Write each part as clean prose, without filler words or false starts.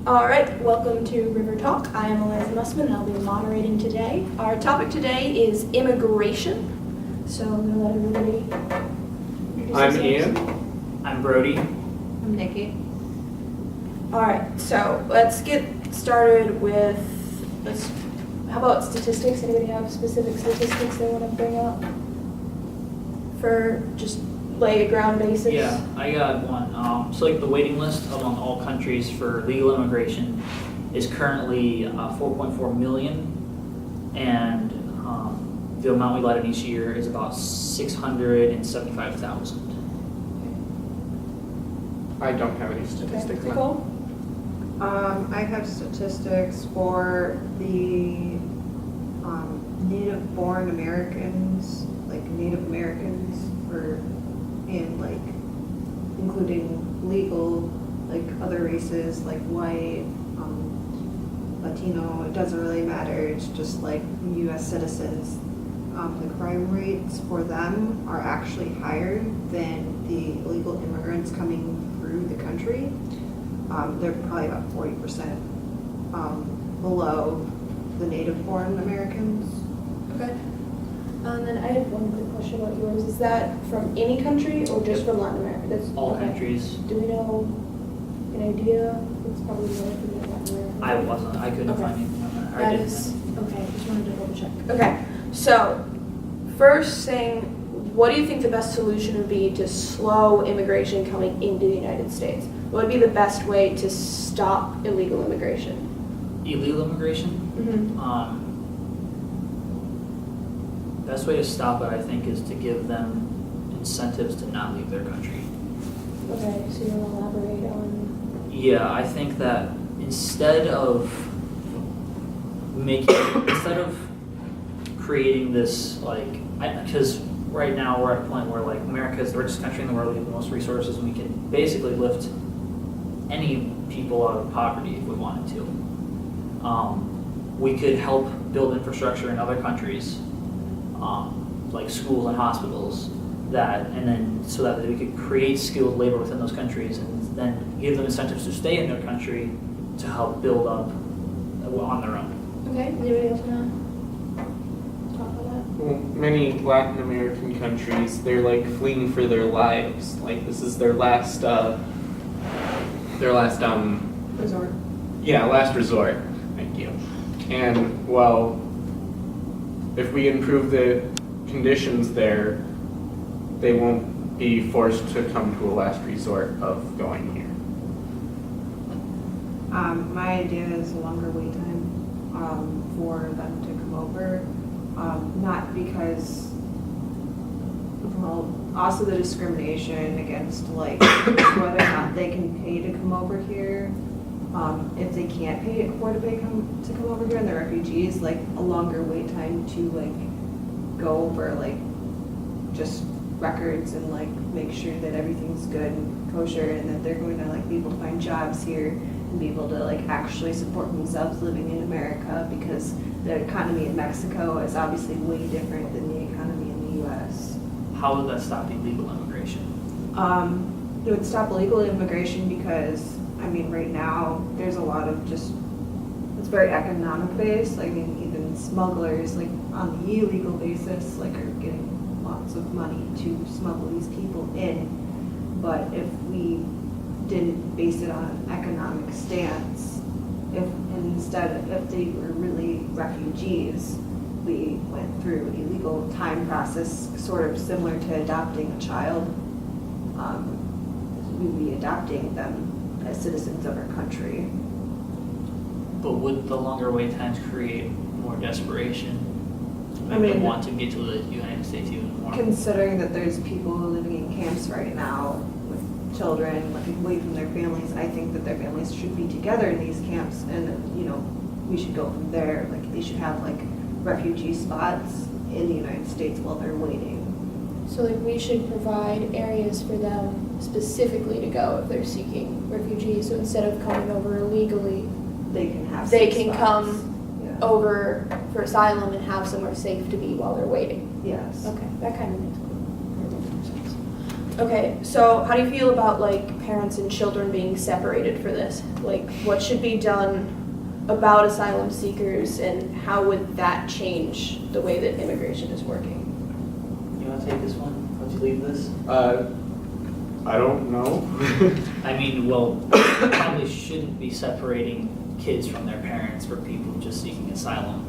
All right, welcome to River Talk. I am Eliza Mussman and I'll be moderating today. Our topic today is immigration. So I'm going to let everybody introduce I'm themselves. Ian. I'm Brody. I'm Nikki. All right, so let's get started with, how about statistics? Anybody have specific statistics they want to bring up for just lay a ground basis? Yeah, I got one. So like the waiting list among all countries for legal immigration is currently 4.4 million, and the amount we let in each year is about 675,000. I don't have any statistics. Okay. Nicole? I have statistics for the native-born Americans, like Native Americans, and like including legal, like other races, like white, Latino. It doesn't really matter. It's just like U.S. citizens. The crime rates for them are actually higher than the illegal immigrants coming through the country. They're probably about 40% below the native-born Americans. Okay. And then I had one quick question about yours. Is that from any country or just from Latin America? That's All okay. countries. Do we know an idea? It's probably more from Latin America. I couldn't Okay. find anything on that. Or I That didn't is, find okay, just wanted to double check. Okay, so first thing, what do you think the best solution would be to slow immigration coming into the United States? What would be the best way to stop illegal immigration? it. Illegal immigration. Mm-hmm. Best way to stop it, I think, is to give them incentives to not leave their country. Okay, so you want to elaborate on? Yeah, I think that instead of creating this, like, because right now we're at a point where, like, America is the richest country in the world, we have the most resources, and we can basically lift any people out of poverty if we wanted to. We could help build infrastructure in other countries, like schools and hospitals, so that we could create skilled labor within those countries and then give them incentives to stay in their country to help build up on their own. Okay, anybody else want to talk about that? Well, many Latin American countries, they're like fleeing for their lives. Like this is their last Resort. last resort. Thank you. And well, if we improve the conditions there, they won't be forced to come to a last resort of going here. My idea is a longer wait time for them to come over. Not because, well, also the discrimination against like whether or not they can pay to come over here. If they can't afford to come over here and they're refugees, like a longer wait time to like go over like just records and like make sure that everything's good and kosher and that they're going to like be able to find jobs here and be able to like actually support themselves living in America, because the economy in Mexico is obviously way different than the economy in the US. How would that stop illegal immigration? It would stop illegal immigration because, I mean, right now there's a lot of just, it's very economic based. I mean, even smugglers, like on the illegal basis, like are getting lots of money to smuggle these people in. But if we didn't base it on an economic stance, if they were really refugees, we went through a legal time process, sort of similar to adopting a child. We'd be adopting them as citizens of our country. But would the longer wait times create more desperation? I Make them mean, want to get to the United States even more? Considering that there's people living in camps right now with children living away from their families, I think that their families should be together in these camps, and we should go from there. Like they should have like refugee spots in the United States while they're waiting. So like we should provide areas for them specifically to go if they're seeking refugees. So instead of coming over illegally, They can have. they safe can spots. come Yeah. over for asylum and have somewhere safe to be while they're waiting. Yes. Okay, that kind of makes more sense. Okay, so how do you feel about like parents and children being separated for this? Like what should be done about asylum seekers and how would that change the way that immigration is working? You want to take this one? Let's leave this. I don't know. I mean, well, we probably shouldn't be separating kids from their parents for people just seeking asylum.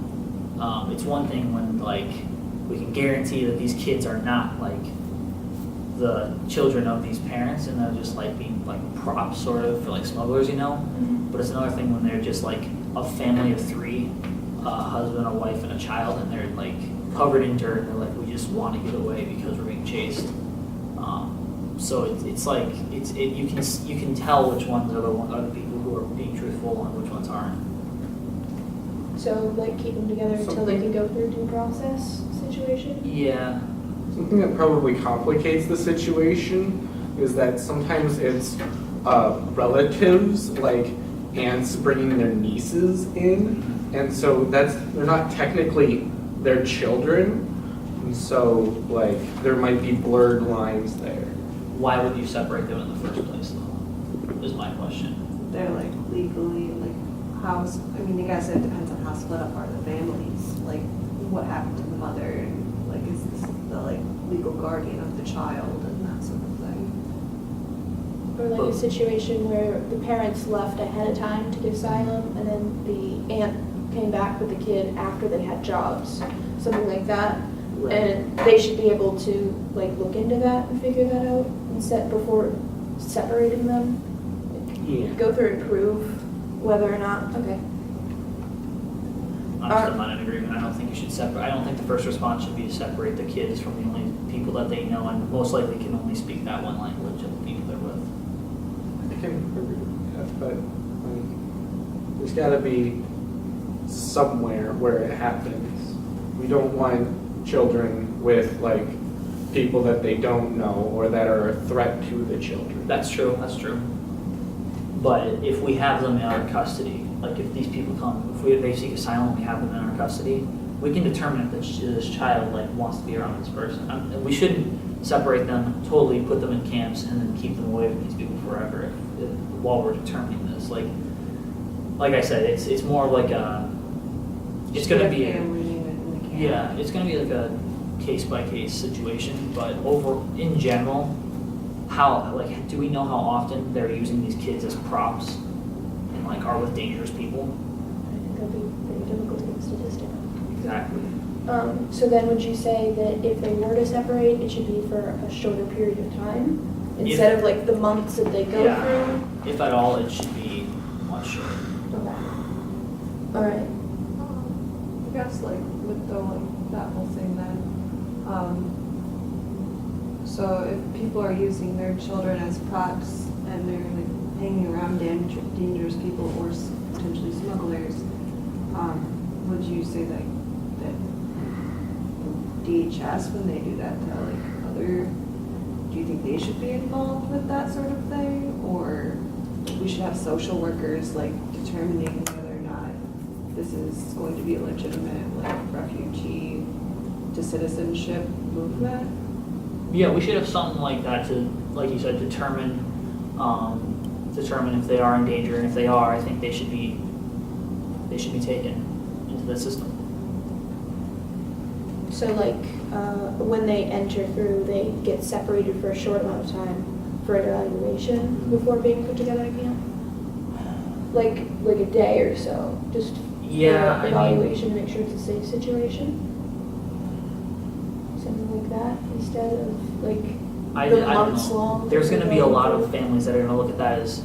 It's one thing when like we can guarantee that these kids are not like the children of these parents and they're just like being like props sort of for like smugglers, you know? But it's another thing when they're just like a family of three, a husband, a wife, and a child, and they're like covered in dirt and they're like, we just want to get away because we're being chased. So it's like you can tell which ones are the people who are being truthful and which ones aren't. So like keep them together until they can go through due process situation? Yeah. Something that probably complicates the situation is that sometimes it's relatives, like aunts bringing their nieces in, and so they're not technically their children, and so like there might be blurred lines there. Why would you separate them in the first place, though? Is my question. They're like legally, like how, I mean, I guess it depends on how split up are the families, like what happened to the mother, and like is this the like legal guardian of the child and that sort of thing. Or like a situation where the parents left ahead of time to get asylum and then the aunt came back with the kid after they had jobs, something like that. And they should be able to like look into that and figure that out instead before separating them. Yeah. Go through and prove whether or not, okay. I'm still not in agreement. I don't think you should separate. I don't think the first response should be to separate the kids from the only people that they know and most likely can only speak that one language of the people they're with. I can agree with that, but like, there's got to be somewhere where it happens. We don't want children with like people that they don't know or that are a threat to the children. That's true. That's true. But if we have them in our custody, like if these people come, if they seek asylum, we have them in our custody, we can determine if this child like wants to be around this person. We shouldn't separate them totally, put them in camps, and then keep them away from these people forever while we're determining this. Like I said, it's more like a. It's going to be it's going to be like a case-by-case situation, but in general, do we know how often they're using these kids as props and like are with dangerous people? I think that'd be pretty difficult to get statistic. Exactly. So then would you say that if they were to separate, it should be for a shorter period of time? Instead of like the months that they go through? If at all, it should be much shorter. Okay. All right. I guess like with the like that whole thing then, so if people are using their children as props and they're like hanging around dangerous people or potentially smugglers, would you say that DHS, when they do that to like other, do you think they should be involved with that sort of thing, or we should have social workers like determining whether or not this is going to be a legitimate like refugee to citizenship movement? Yeah, we should have something like that to, like you said, determine if they are in danger, and if they are, I think they should be taken into the system. So like when they enter through, they get separated for a short amount of time for evaluation before being put together again? Like a day or so, just Yeah, for evaluation to make sure it's a safe situation? Something like that instead of like I the don't months know. long? There's going to be a lot of families that are going to look at that as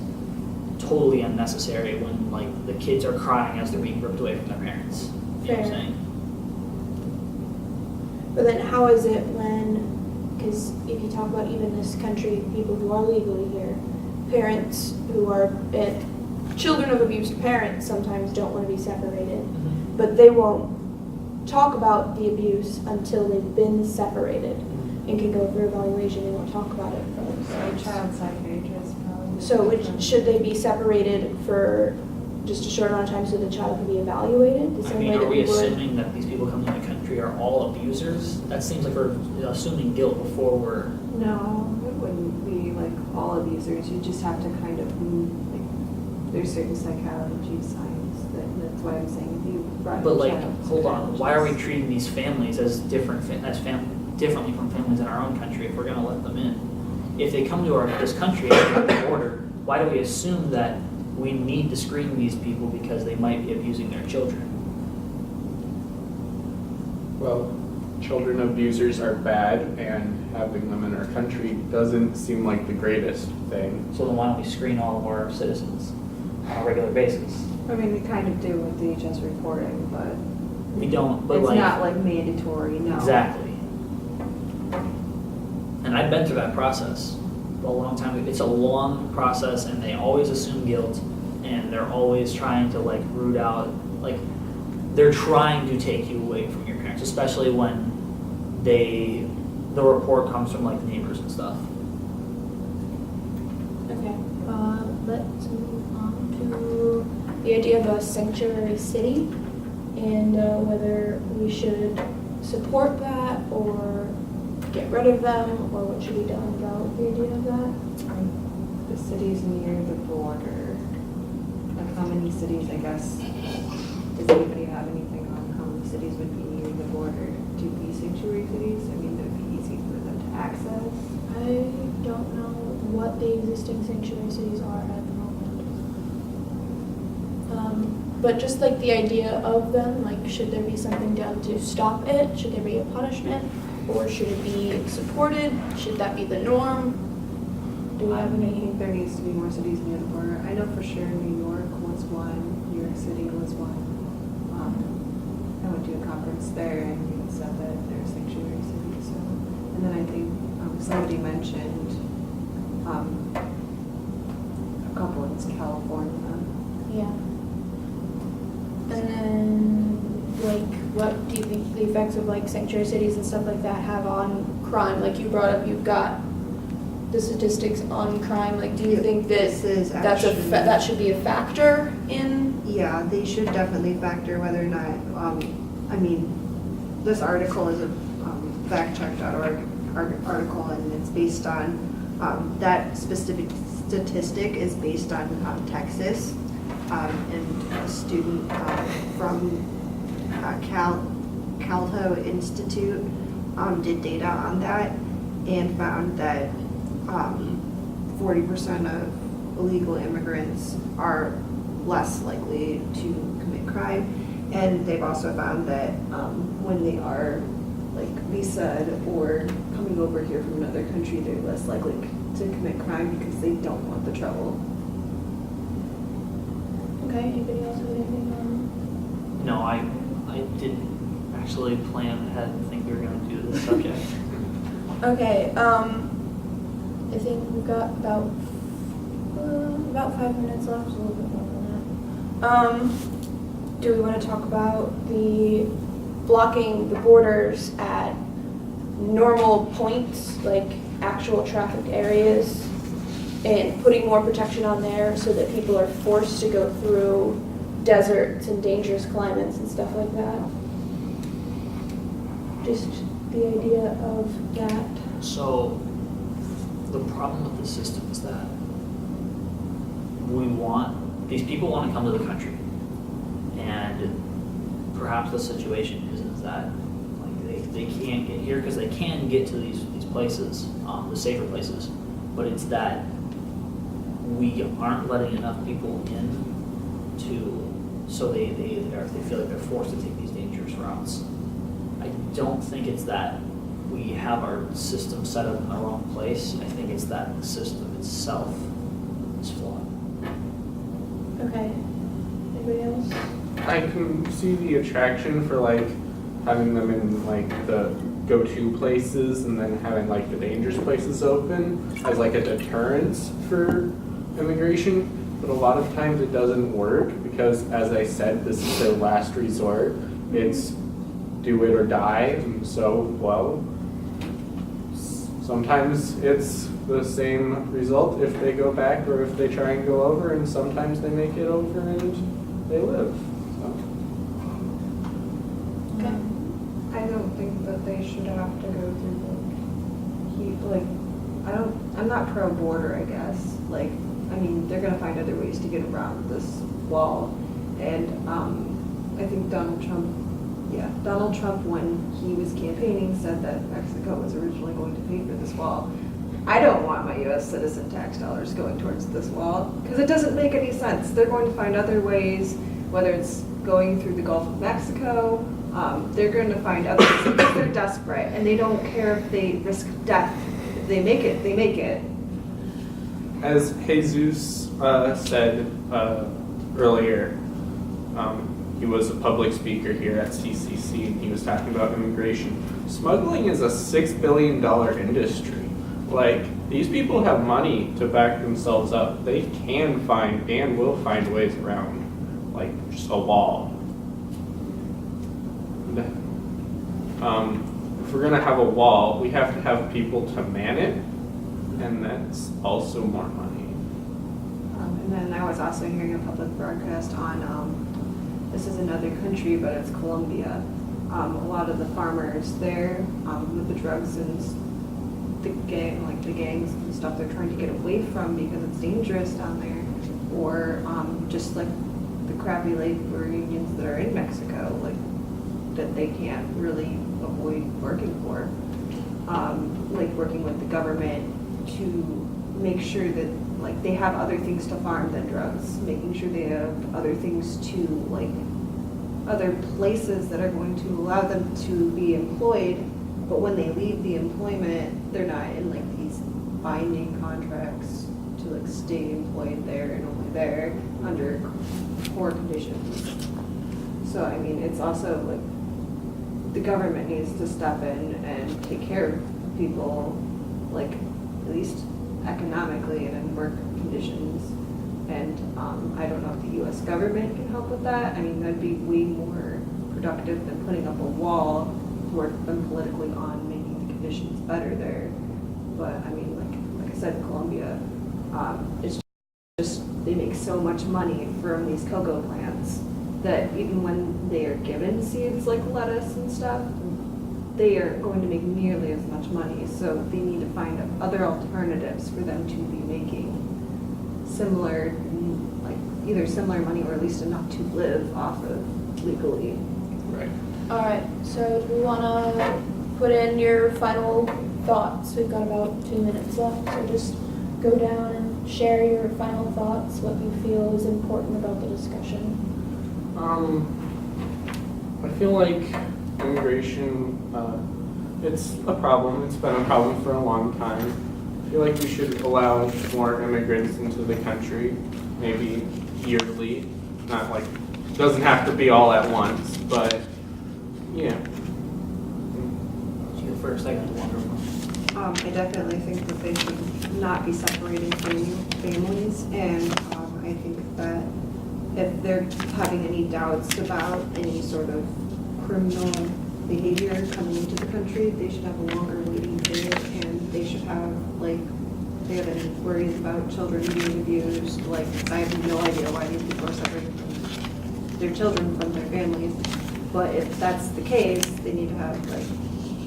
totally unnecessary when like the kids are crying as they're being ripped away from their parents. You know what I'm Fair. saying? But then how is it when, because if you talk about even this country, people who are legally here, parents who are, children of abused parents sometimes don't want to be separated, but they won't talk about the abuse until they've been separated and can go through evaluation. They won't talk about it for So themselves. child psychiatrist probably. So should they be separated for just a short amount of time so the child can be evaluated? The I same mean, way are that we we would? assuming that these people coming to the country are all abusers? That seems like we're assuming guilt before we're. No, it wouldn't abusers, you just have to kind of, like, there's certain psychology signs that's why I'm saying if you brought But your like, child to hold on, why are we psychologist- treating these families as differently from families in our own country if we're gonna let them in? If they come to this country at the border, why do we assume that we need to screen these people because they might be abusing their children? Well, children abusers are bad, and having them in our country doesn't seem like the greatest thing. So then why don't we screen all of our citizens on a regular basis? I mean, we kind of do with DHS reporting, but We don't, but it's like. not like mandatory, no. Exactly. And I've been through that process a long time ago. It's a long process, and they always assume guilt, and they're always trying to like root out, like they're trying to take you away from your parents, especially when the report comes from like neighbors and stuff. Okay, let's move on to the idea of a sanctuary city and whether we should support that or get rid of them, or what should be done about the idea of that. The cities near the border, like how many cities, I guess, does anybody have anything on how many cities would be near the border to be sanctuary cities? I mean, that would be easy for them to access. I don't know what the existing sanctuary cities are at the moment. But just like the idea of them, like should there be something done to stop it? Should there be a punishment? Or should it be supported? Should that be the norm? Do we have I any? think there needs to be more cities near the border. I know for sure New York was one, New York City was one. I went to a conference there and it said that they're sanctuary cities. So, and then I think somebody mentioned a couple in California. Yeah. And then, like, what do you think the effects of like sanctuary cities and stuff like that have on crime? Like you brought up, you've got the statistics on crime. Like, do you think that This is that's actually, that should be a factor in? yeah, they should definitely factor whether or not, I mean, this article is a factcheck.org article, and it's based on, that specific statistic is based on Texas, and a student from Calho Institute did data on that and found that 40% of illegal immigrants are less likely to commit crime. And they've also found that when they are like visaed or coming over here from another country, they're less likely to commit crime because they don't want the trouble. Okay. Anybody else have anything on? No, I didn't actually plan ahead and think we were going to do this subject. Okay. I think we've got about 5 minutes left, a little bit more than that. Do we want to talk about the blocking the borders at normal points, like actual traffic areas, and putting more protection on there so that people are forced to go through deserts and dangerous climates and stuff like that? Just the idea of that. So, the problem with the system is that these people want to come to the country, and perhaps the situation is that like they can't get here because they can get to these places, the safer places, but it's that we aren't letting enough people in so they feel like they're forced to take these dangerous routes. I don't think it's that we have our system set up in the wrong place. I think it's that the system itself is flawed. Okay. Anybody else? I can see the attraction for like having them in like the go-to places and then having like the dangerous places open as like a deterrence for immigration, but a lot of times it doesn't work because, as I said, this is their last resort. It's do it or die, and so, well, sometimes it's the same result if they go back or if they try and go over, and sometimes they make it over and they live. So. Okay. I don't think that they should have to go through I I'm not pro-border, I guess. Like, I mean, they're gonna find other ways to get around this wall. And I think Donald Trump, when he was campaigning, said that Mexico was originally going to pay for this wall. I don't want my US citizen tax dollars going towards this wall, because it doesn't make any sense. They're going to find other ways, whether it's going through the Gulf of Mexico, they're going to find other ways, because they're desperate, and they don't care if they risk death. If they make it, they make it. As Jesus said earlier, he was a public speaker here at CCC, and he was talking about immigration. Smuggling is a $6 billion industry. Like, these people have money to back themselves up. They can find and will find ways around, like, just a wall. If we're gonna have a wall, we have to have people to man it, and that's also more money. And then I was also hearing a public broadcast on, this is another country, but it's Colombia. A lot of the farmers there, with the drugs and the gangs and stuff they're trying to get away from because it's dangerous down there, or just like the crappy labor unions that are in Mexico, like that they can't really avoid working for, like working with the government to make sure that like they have other things to farm than drugs, making sure they have other things to like other places that are going to allow them to be employed, but when they leave the employment, they're not in like these binding contracts to like stay employed there and only there under poor conditions. So I mean, it's also like the government needs to step in and take care of people, like at least economically and in work conditions. And I don't know if the U.S. government can help with that. I mean, that'd be way more productive than putting up a wall to work them politically on making the conditions better there. But I mean, like I said, Colombia, it's just they make so much money from these cocoa plants that even when they are given seeds like lettuce and stuff, they are going to make nearly as much money. So they need to find other alternatives for them to be making similar, like either similar money or at least enough to live off of legally. Right. All right, so do we want to put in your final thoughts? We've got about 2 minutes left, so just go down and share your final thoughts, what you feel is important about the discussion. I feel like immigration, it's a problem. It's been a problem for a long time. I feel like we should allow more immigrants into the country, maybe yearly. Not like, it doesn't have to be all at once, but yeah. You go first, I got one more. I definitely think that they should not be separating families, and I think that if they're having any doubts about any sort of criminal behavior coming into the country, they should have a longer waiting period, and they should have, like, if they have any worries about children being abused, like, I have no idea why these people are separating from their children from their families, but if that's the case, they need to have, like,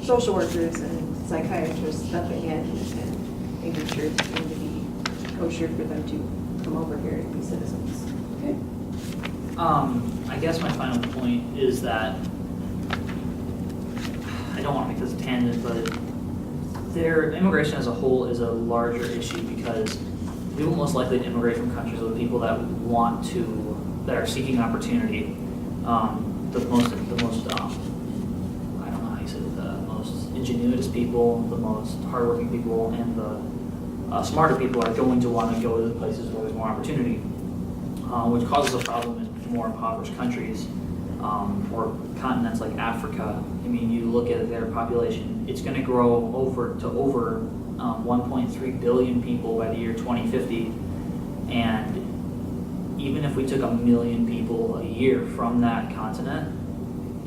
social workers and psychiatrists stepping in and making sure it's going to be kosher for them to come over here and be citizens. Okay. I guess my final point is that I don't want to make this a tangent, but their immigration as a whole is a larger issue because people most likely to immigrate from countries with people that want to, that are seeking opportunity. The most I don't know how you say it, the most ingenuous people, the most hardworking people, and the smarter people are going to want to go to the places where there's more opportunity, which causes a problem in more impoverished countries or continents like Africa. I mean, you look at their population, it's going to grow over 1.3 billion people by the year 2050, and even if we took 1 million people a year from that continent,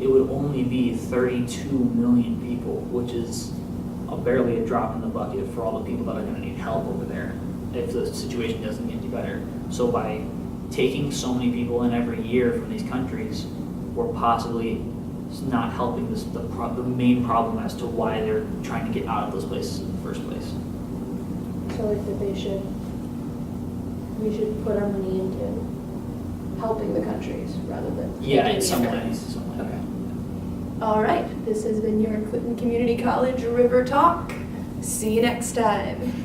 it would only be 32 million people, which is barely a drop in the bucket for all the people that are going to need help over there if the situation doesn't get any better. So by taking so many people in every year from these countries, we're possibly not helping the main problem as to why they're trying to get out of those places in the first place. feel like that we should put our money into helping the countries rather than Yeah, taking in the some way, immigrants. some way. Okay. All right, this has been your Clinton Community College River Talk. See you next time.